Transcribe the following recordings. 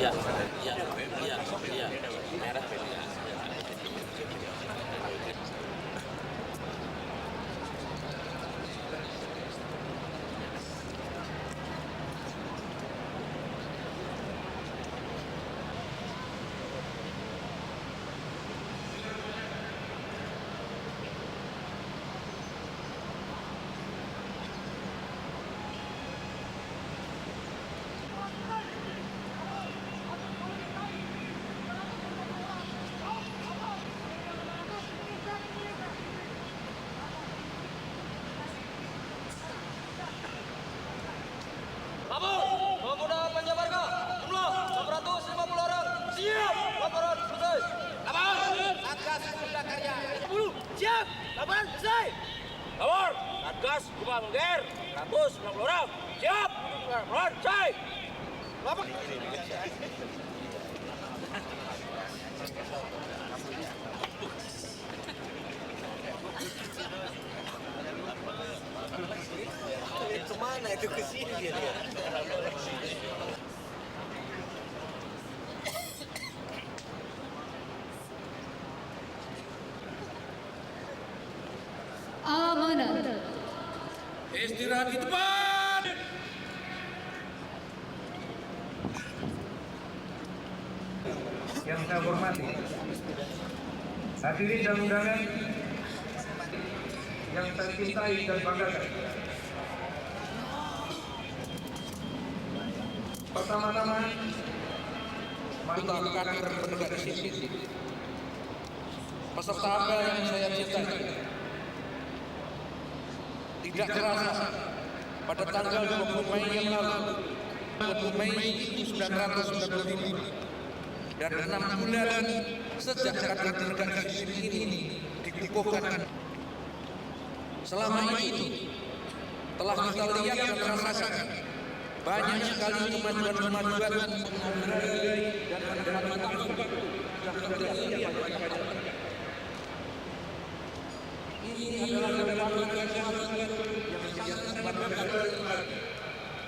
Iya, iya, iya, iya. Merah. Labor, pemuda penjabarga, jumlah 150 orang. Siap, laporan selesai. Labor, Satgas Pemuda Karya 10. Siap, laporan selesai. Labor, Satgas Pemuda Mengger 150 orang. Siap, laporan selesai. Labor. Kemana itu ke sini dia? Amanat. Istirahat di depan. Yang saya hormati, hadirin dan undangan yang saya cintai dan banggakan. Pertama-tama, Duta Kader Penegak Disiplin. Peserta apel yang saya cintai. Tidak terasa pada tanggal 20 Mei yang lalu, 20 Mei 1995, dan 6 bulan sejak kader penegak disiplin ini dikukuhkan. Selama itu telah kita lihat dan rasakan banyak sekali kemajuan-kemajuan dan ini adalah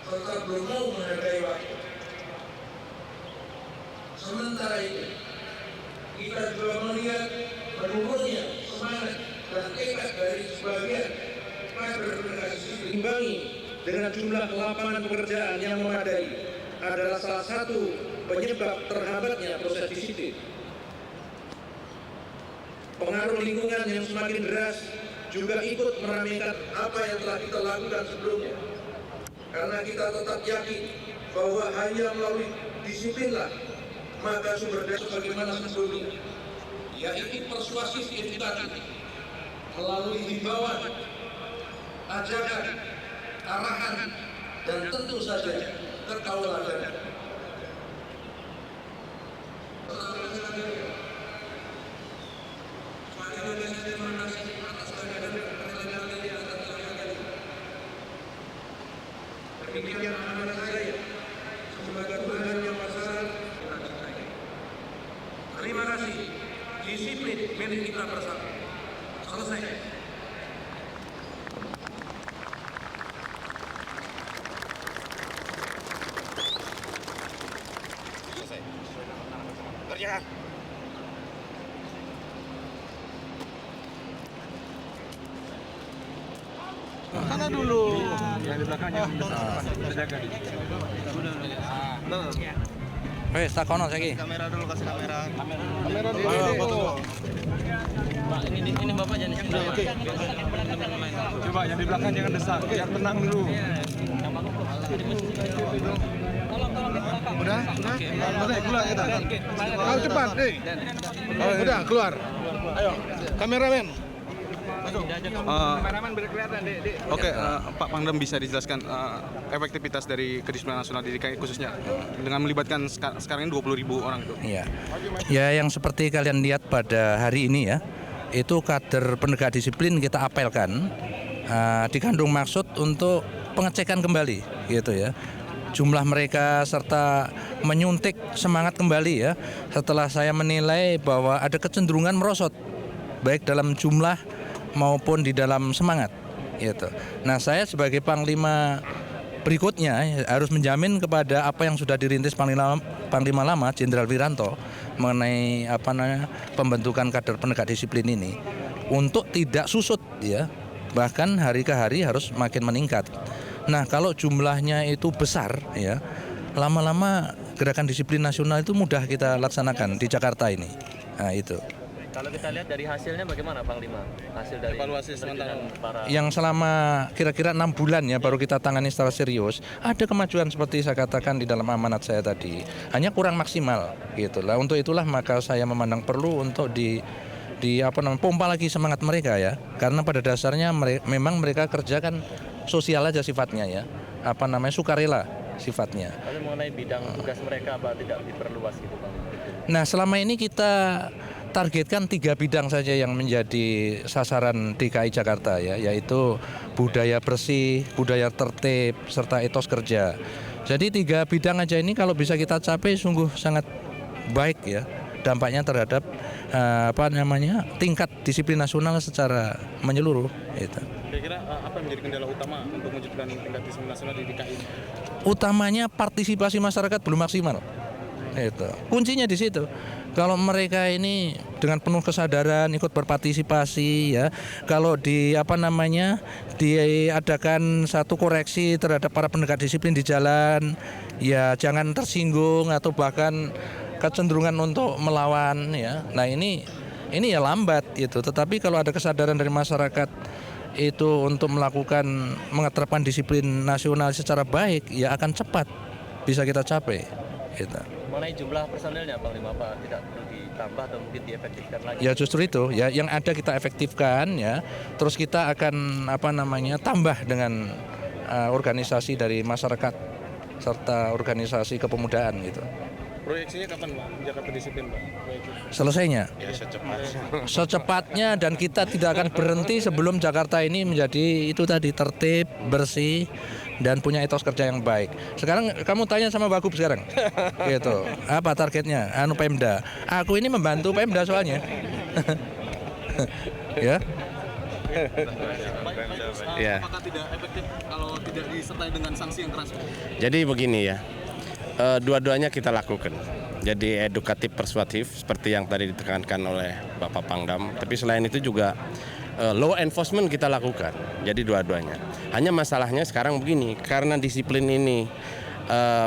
serta belum mau menghargai waktu. Sementara itu, kita juga melihat menurunnya semangat dan tekad dari sebagian kader penegak disiplin. Imbangi dengan jumlah lapangan pekerjaan yang memadai adalah salah satu penyebab terhambatnya proses disiplin. Pengaruh lingkungan yang semakin deras juga ikut meramaikan apa yang telah kita lakukan sebelumnya. Karena kita tetap yakin bahwa hanya melalui disiplinlah maka sumber daya sebagaimana sebelumnya, yaitu persuasif edukasi melalui himbauan, ajakan, arahan, dan tentu saja terkauladan. Demikian amanah saya sebagai Tuhan yang Maha. Terima kasih. Disiplin milik kita bersama. Selesai. kerjaan. Sana dulu. Yang di belakangnya kita jaga. Wes, tak kono saiki. Kamera dulu, kasih kamera. Kamera dulu. Pak, ini Bapak jangan sini. Oke. Coba yang di belakang jangan desak, biar tenang dulu. Udah? Udah, keluar kita. Ayo cepat, udah, keluar. Ayo, kameramen. Kameramen biar kelihatan, Dek. Oke, Pak Pangdam bisa dijelaskan efektivitas dari Kedisiplinan Nasional di DKI khususnya dengan melibatkan sekarang ini 20.000 orang itu. Iya. Ya, yang seperti kalian lihat pada hari ini ya, itu kader penegak disiplin kita apelkan dikandung maksud untuk pengecekan kembali gitu ya. Jumlah mereka serta menyuntik semangat kembali ya setelah saya menilai bahwa ada kecenderungan merosot baik dalam jumlah maupun di dalam semangat gitu. Nah, saya sebagai Panglima berikutnya harus menjamin kepada apa yang sudah dirintis Panglima Lama Jenderal Wiranto mengenai pembentukan kader penegak disiplin ini untuk tidak susut ya, bahkan hari ke hari harus makin meningkat. Nah, kalau jumlahnya itu besar ya, lama-lama gerakan disiplin nasional itu mudah kita laksanakan di Jakarta ini. Nah, itu. Kalau kita lihat dari hasilnya bagaimana Panglima? Hasil dari Evaluasi sementara para Yang selama kira-kira 6 bulan ya baru kita tangani secara serius, ada kemajuan seperti saya katakan di dalam amanat saya tadi, hanya kurang maksimal gitu lah. Untuk itulah maka saya memandang perlu untuk pompa lagi semangat mereka ya, karena pada dasarnya memang mereka kerja kan sosial aja sifatnya ya, sukarela sifatnya. Lalu mengenai bidang tugas mereka apa tidak diperluas gitu Bang? Nah, selama ini kita targetkan 3 bidang saja yang menjadi sasaran DKI Jakarta ya, yaitu budaya bersih, budaya tertib, serta etos kerja. Jadi 3 bidang aja ini kalau bisa kita capai sungguh sangat baik ya dampaknya terhadap tingkat disiplin nasional secara menyeluruh. Gitu. Kira-kira apa yang menjadi kendala utama untuk mewujudkan tingkat disiplin nasional di DKI? Utamanya partisipasi masyarakat belum maksimal. Itu kuncinya di situ. Kalau mereka ini dengan penuh kesadaran ikut berpartisipasi ya, kalau diadakan satu koreksi terhadap para penegak disiplin di jalan, ya jangan tersinggung atau bahkan kecenderungan untuk melawan ya. Nah, ini ya lambat gitu. Tetapi kalau ada kesadaran dari masyarakat itu untuk mengeterapkan disiplin nasional secara baik, ya akan cepat bisa kita capai. Gitu. Mengenai jumlah personelnya Panglima, apa tidak perlu ditambah atau mungkin diefektifkan lagi? Ya justru itu ya, yang ada kita efektifkan ya. Terus kita akan tambah dengan organisasi dari masyarakat serta organisasi kepemudaan gitu. Proyeksinya kapan Pak Jakarta disiplin Pak? Selesainya? Ya secepatnya. Secepatnya, dan kita tidak akan berhenti sebelum Jakarta ini menjadi itu tadi tertib, bersih, dan punya etos kerja yang baik. Sekarang kamu tanya sama Wagub sekarang, gitu. Apa targetnya? Pemda. Aku ini membantu Pemda soalnya. Ya. Ya. Apakah tidak efektif kalau tidak disertai dengan sanksi yang keras? Jadi begini ya, dua-duanya kita lakukan. Jadi edukatif persuasif seperti yang tadi ditekankan oleh Bapak Pangdam. Tapi selain itu juga law enforcement kita lakukan. Jadi dua-duanya. Hanya masalahnya sekarang begini, karena disiplin ini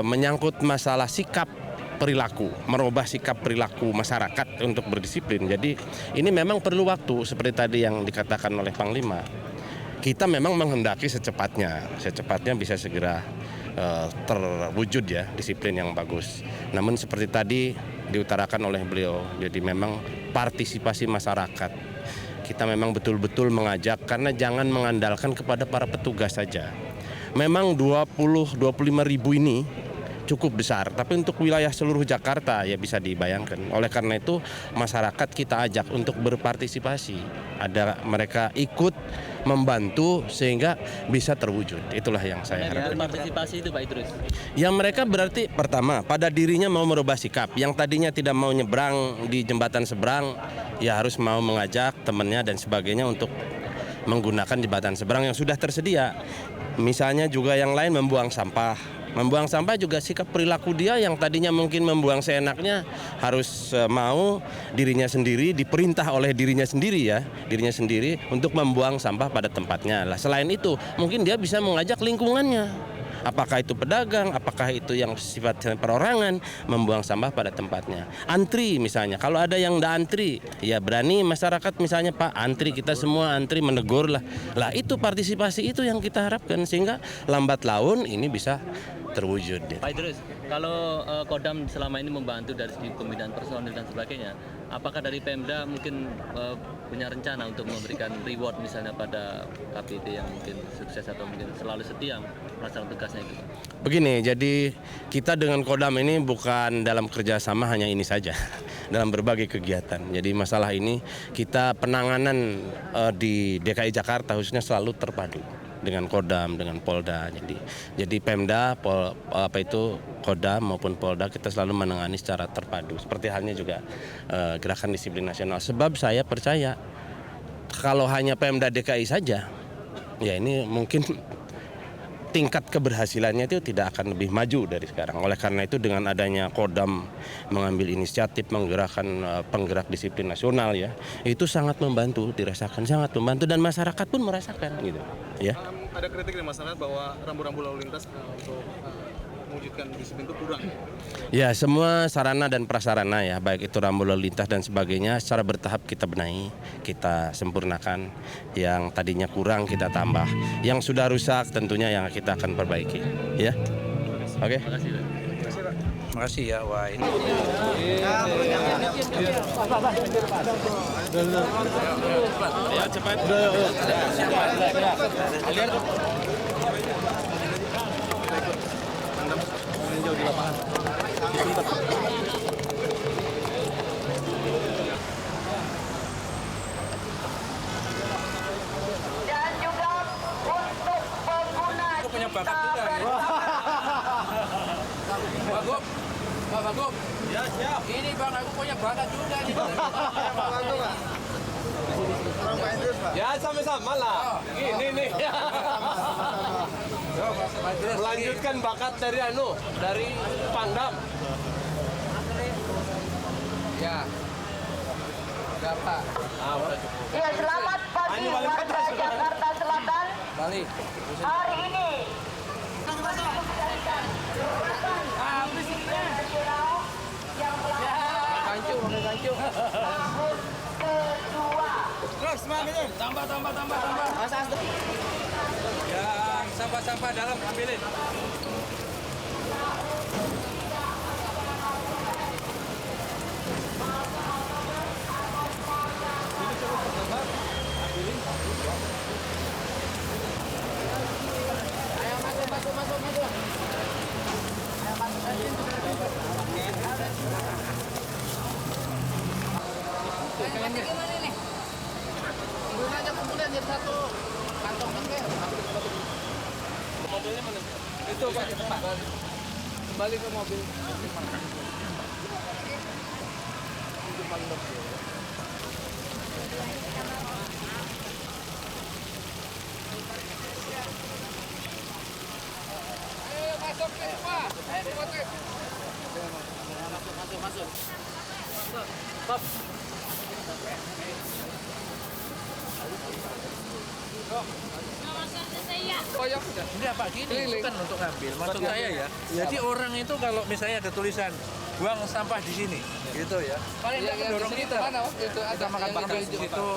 menyangkut masalah sikap perilaku, merubah sikap perilaku masyarakat untuk berdisiplin. Jadi ini memang perlu waktu seperti tadi yang dikatakan oleh Panglima. Kita memang menghendaki secepatnya bisa segera terwujud ya disiplin yang bagus. Namun seperti tadi diutarakan oleh beliau, jadi memang partisipasi masyarakat. Kita memang betul-betul mengajak, karena jangan mengandalkan kepada para petugas saja. Memang 20-25 ribu ini cukup besar, tapi untuk wilayah seluruh Jakarta ya bisa dibayangkan. Oleh karena itu masyarakat kita ajak untuk berpartisipasi. Ada mereka ikut membantu sehingga bisa terwujud. Itulah yang saya harapkan. Partisipasi itu Pak Idrus. Yang mereka berarti pertama pada dirinya mau merubah sikap. Yang tadinya tidak mau nyebrang di jembatan seberang, ya harus mau mengajak temannya dan sebagainya untuk menggunakan jembatan seberang yang sudah tersedia. Misalnya juga yang lain membuang sampah. Membuang sampah juga sikap perilaku dia yang tadinya mungkin membuang seenaknya, harus mau dirinya sendiri, diperintah oleh dirinya sendiri untuk membuang sampah pada tempatnya. Lah, selain itu mungkin dia bisa mengajak lingkungannya. Apakah itu pedagang, apakah itu yang sifatnya perorangan, membuang sampah pada tempatnya. Antri misalnya, kalau ada yang tidak antri, ya berani masyarakat misalnya, Pak antri, kita semua antri, menegur lah. Lah itu partisipasi itu yang kita harapkan, sehingga lambat laun ini bisa terwujud. Pak Idrus, kalau Kodam selama ini membantu dari segi pembinaan personil dan sebagainya, apakah dari Pemda mungkin punya rencana untuk memberikan reward misalnya pada KPD yang mungkin sukses atau mungkin selalu setia melaksanakan tugasnya itu? Begini, jadi kita dengan Kodam ini bukan dalam kerjasama hanya ini saja, dalam berbagai kegiatan. Jadi masalah ini kita penanganan di DKI Jakarta khususnya selalu terpadu dengan Kodam, dengan Polda. Jadi Pemda, Kodam maupun Polda kita selalu menangani secara terpadu. Seperti halnya juga gerakan disiplin nasional. Sebab saya percaya kalau hanya Pemda DKI saja, ya ini mungkin tingkat keberhasilannya itu tidak akan lebih maju dari sekarang. Oleh karena itu dengan adanya Kodam mengambil inisiatif menggerakkan penggerak disiplin nasional ya, itu sangat membantu, dirasakan sangat membantu dan masyarakat pun merasakan gitu ya. Ada kritik dari masyarakat bahwa rambu-rambu lalu lintas untuk mewujudkan disiplin itu kurang. Ya, semua sarana dan prasarana ya, baik itu rambu lalu lintas dan sebagainya secara bertahap kita benahi, kita sempurnakan. Yang tadinya kurang kita tambah. Yang sudah rusak tentunya yang kita akan perbaiki, ya. Oke. Terima kasih ya. Wah, ini dan juga untuk pengguna punya bakat juga ya. Pak Bagum. Ya, siap. Ini Bang, aku punya bakat juga nih. Pak Bagum, Pak. Ya sama-sama lah. Ini nih. Melanjutkan bakat dari dari Pangdam. Ya. Berapa? Ya, selamat pagi warga Jakarta Selatan. Balik. Hari ini yang Kancung, pakai kancung. tahun kedua. Terus, semangat. Tambah. Ya, sampah-sampah dalam ambilin. Gimana nih? Ibu aja kumpulin jadi satu kantong kan. Mobilnya mana? Itu Pak, kembali ke mobil. Ayo masuk ke Pak. Masuk. Enggak Pak, gini bukan untuk ngambil. Maksud saya ya, jadi orang itu kalau misalnya ada tulisan buang sampah di sini, gitu ya. Paling nggak mendorong kita. Kita makan bakar di situ,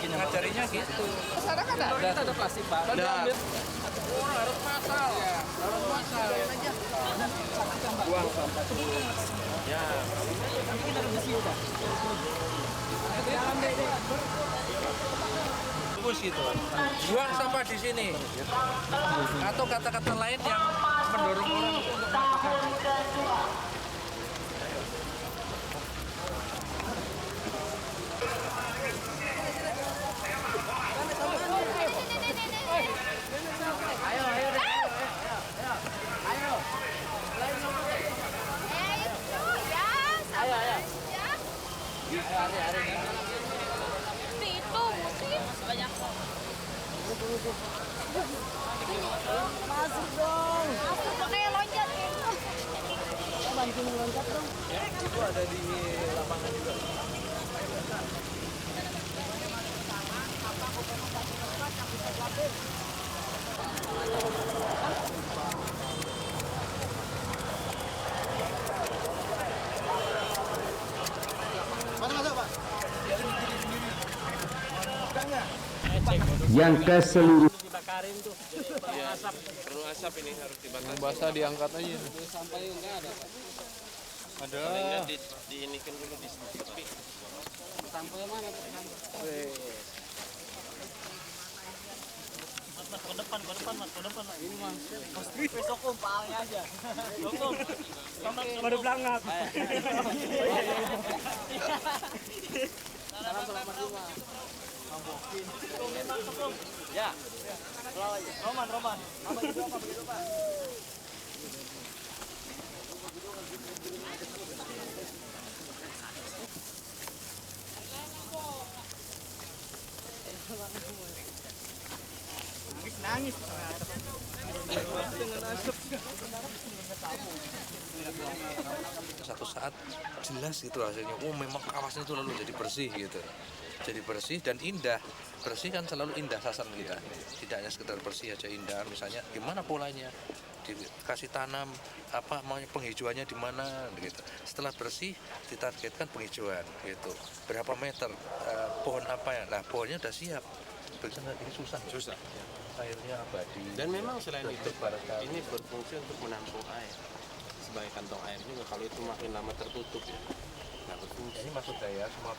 ngajarinya gitu. Sana kan ada plastik Pak. Orang harus masal. Harus masal. Buang sampah. Ya. Terus gitu. Buang sampah di sini. Atau kata-kata lain yang mendorong orang untuk melakukan. Itu musik banyak. Masuk dong. Masuk pakai loncat gitu. Bantu loncat dong. Itu ada di lapangan juga. Yang ke seluruh Dibakarin tuh. Perlu asap ini harus dibakar. Basah diangkat aja. Sampai enggak ada Pak. Ada. Diinikan dulu di tepi. Sampel mana Pak? Mas, ke depan Mas. Ini Mas. Besok umpalnya aja. Tunggu. Baru berangkat. Salam selamat juga. Ya. Roman. Apa begitu Pak? Nangis. Satu saat jelas gitu hasilnya, oh memang kawasan itu lalu jadi bersih gitu, jadi bersih dan indah. Bersih kan selalu indah sasaran kita, tidak hanya sekedar bersih aja, indah. Misalnya gimana polanya, dikasih tanam apa maunya, penghijauannya di mana gitu. Setelah bersih ditargetkan penghijauan gitu, berapa meter, pohon apa ya, nah pohonnya udah siap. Ini susah ya. Airnya abadi. Dan memang selain itu ini berfungsi untuk menampung air sebagai kantong air juga. Kalau itu makin lama tertutup ya nggak berfungsi. Ini maksud saya semua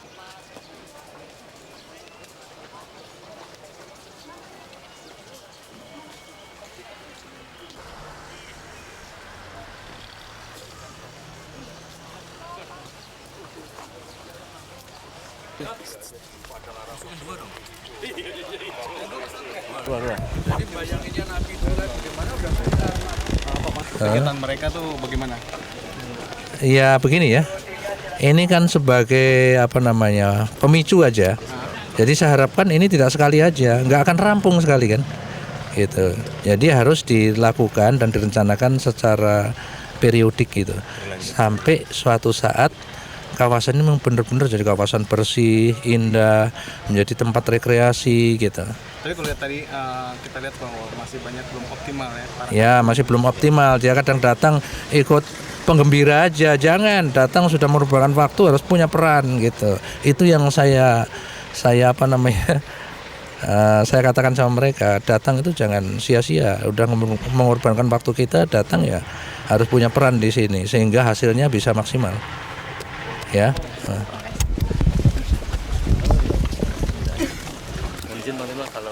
kegiatan mereka tuh bagaimana? ya begini ya, ini kan sebagai apa namanya pemicu aja. Jadi saya harapkan ini tidak sekali aja, nggak akan rampung sekali kan, gitu. Jadi harus dilakukan dan direncanakan secara periodik gitu, sampai suatu saat kawasan ini memang benar-benar jadi kawasan bersih, indah, menjadi tempat rekreasi gitu. Tapi kalau lihat tadi kita lihat bahwa masih banyak belum optimal ya. Ya masih belum optimal. Dia kadang datang ikut penggembira aja, jangan datang sudah merupakan waktu, harus punya peran gitu. Itu yang saya apa namanya saya katakan sama mereka, datang itu jangan sia-sia. Udah mengorbankan waktu kita, datang ya harus punya peran di sini sehingga hasilnya bisa maksimal. Ya. Izin Bang Lima kalau